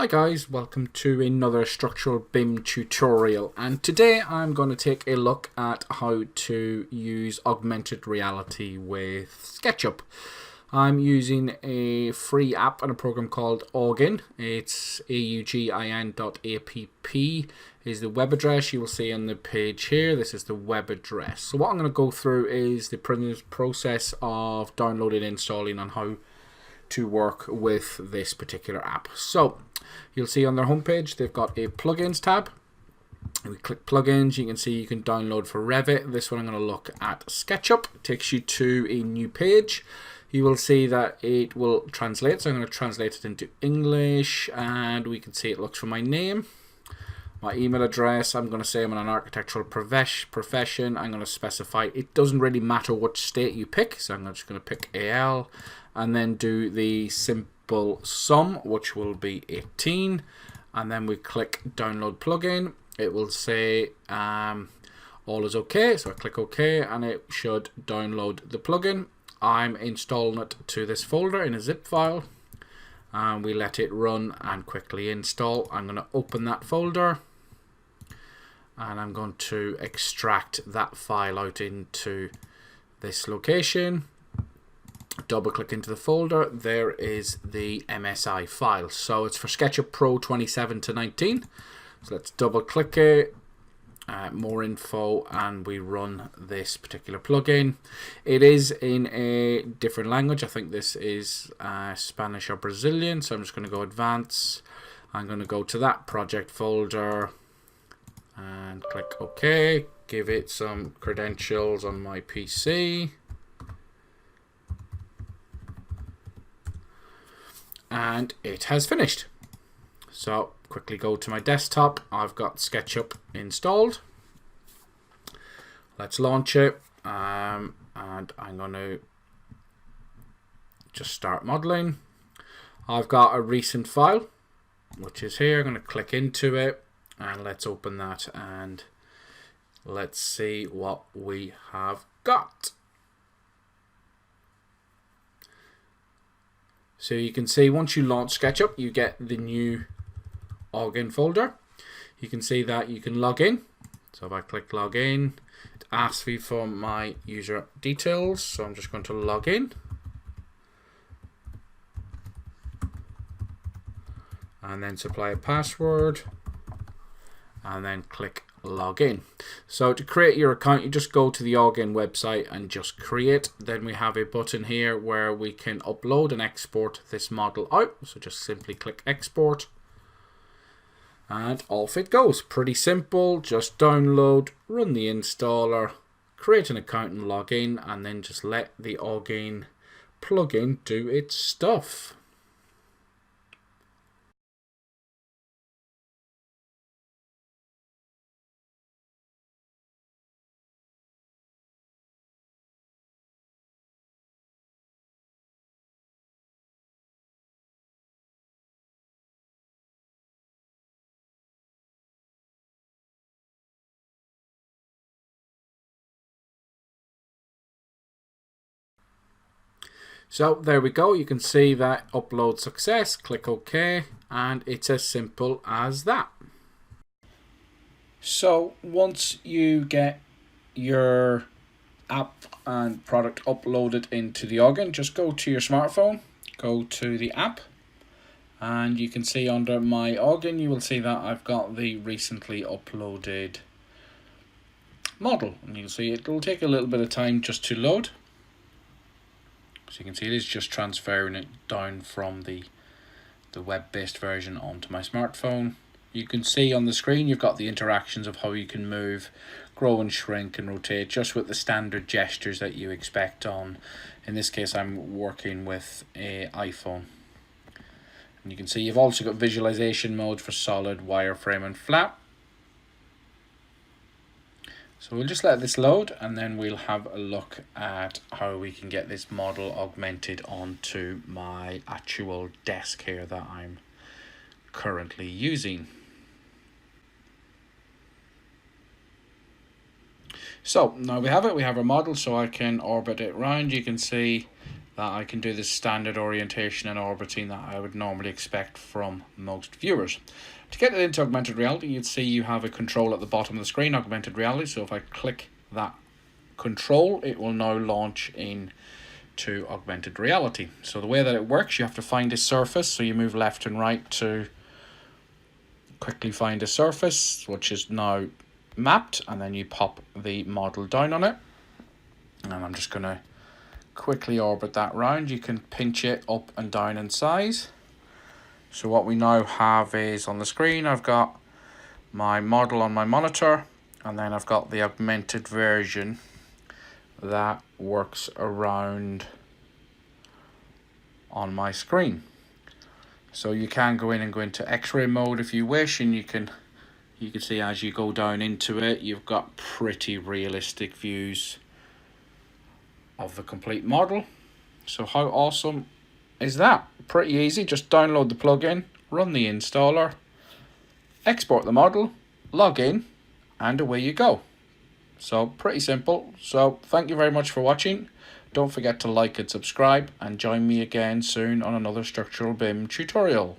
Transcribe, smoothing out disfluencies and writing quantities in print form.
Hi guys, welcome to another structural BIM tutorial, and today I'm going to take a look at how to use augmented reality with SketchUp. I'm using a free app and a program called Augin. It's augin.app is the web address you will see on the page here. This is the web address. So what I'm going to go through is the process of downloading and installing on how to work with this particular app. So you'll see on their homepage they've got a plugins tab. If we click plugins, you can see you can download for Revit. This one I'm going to look at SketchUp. It takes you to a new page. You will see that it will translate, so I'm going to translate it into English, and we can see it looks for my name, my email address. I'm going to say I'm in an architectural profession. I'm going to specify, it doesn't really matter what state you pick, so I'm just going to pick AL and then do the simple sum, which will be 18, and then we click download plugin. It will say all is okay, so I click OK and it should download the plugin. I'm installing it to this folder in a zip file, and we let it run and quickly install. I'm going to open that folder and I'm going to extract that file out into this location. Double click into the folder. There is the MSI file, so it's for SketchUp Pro 27 to 19. So let's double click it, more info, and we run this particular plugin. It is in a different language. I think this is Spanish or Brazilian, so I'm just going to go advance. I'm going to go to that project folder and click OK. Give it some credentials on my PC. And it has finished. So quickly go to my desktop. I've got SketchUp installed. Let's launch it, and I'm going to just start modeling. I've got a recent file, which is here. I'm going to click into it, and let's open that, and let's see what we have got. So you can see once you launch SketchUp, you get the new Augin folder. You can see that you can log in. So if I click log in, it asks me for my user details. So I'm just going to log in. And then supply a password. And then click log in. So to create your account, you just go to the Augin website and just create. Then we have a button here where we can upload and export this model out. So just simply click export. And off it goes. Pretty simple. Just download, run the installer, create an account and log in, and then just let the Augin plugin do its stuff. So there we go. You can see that upload success. Click OK, and it's as simple as that. So once you get your app and product uploaded into the Augin, just go to your smartphone, go to the app, and you can see under my Augin, you will see that I've got the recently uploaded model, and you'll see it will take a little bit of time just to load. So you can see it is just transferring it down from the web-based version onto my smartphone. You can see on the screen you've got the interactions of how you can move, grow and shrink and rotate just with the standard gestures that you expect on, in this case I'm working with an iPhone. And you can see you've also got visualization mode for solid, wireframe and flat. So we'll just let this load, and then we'll have a look at how we can get this model augmented onto my actual desk here that I'm currently using. So now we have it, we have our model, so I can orbit it around. You can see that I can do the standard orientation and orbiting that I would normally expect from most viewers. To get it into Augmented Reality, you'd see you have a control at the bottom of the screen, Augmented Reality. So if I click that control, it will now launch into Augmented Reality. So the way that it works, you have to find a surface. So you move left and right to quickly find a surface, which is now mapped, and then you pop the model down on it. And I'm just going to quickly orbit that round. You can pinch it up and down in size. So what we now have is on the screen, I've got my model on my monitor, and then I've got the augmented version that works around on my screen. So you can go in and go into X-ray mode if you wish, and you can see as you go down into it, you've got pretty realistic views of the complete model. So how awesome is that? Pretty easy. Just download the plugin, run the installer, export the model, log in, and away you go. So pretty simple. So thank you very much for watching. Don't forget to like and subscribe, and join me again soon on another structural BIM tutorial.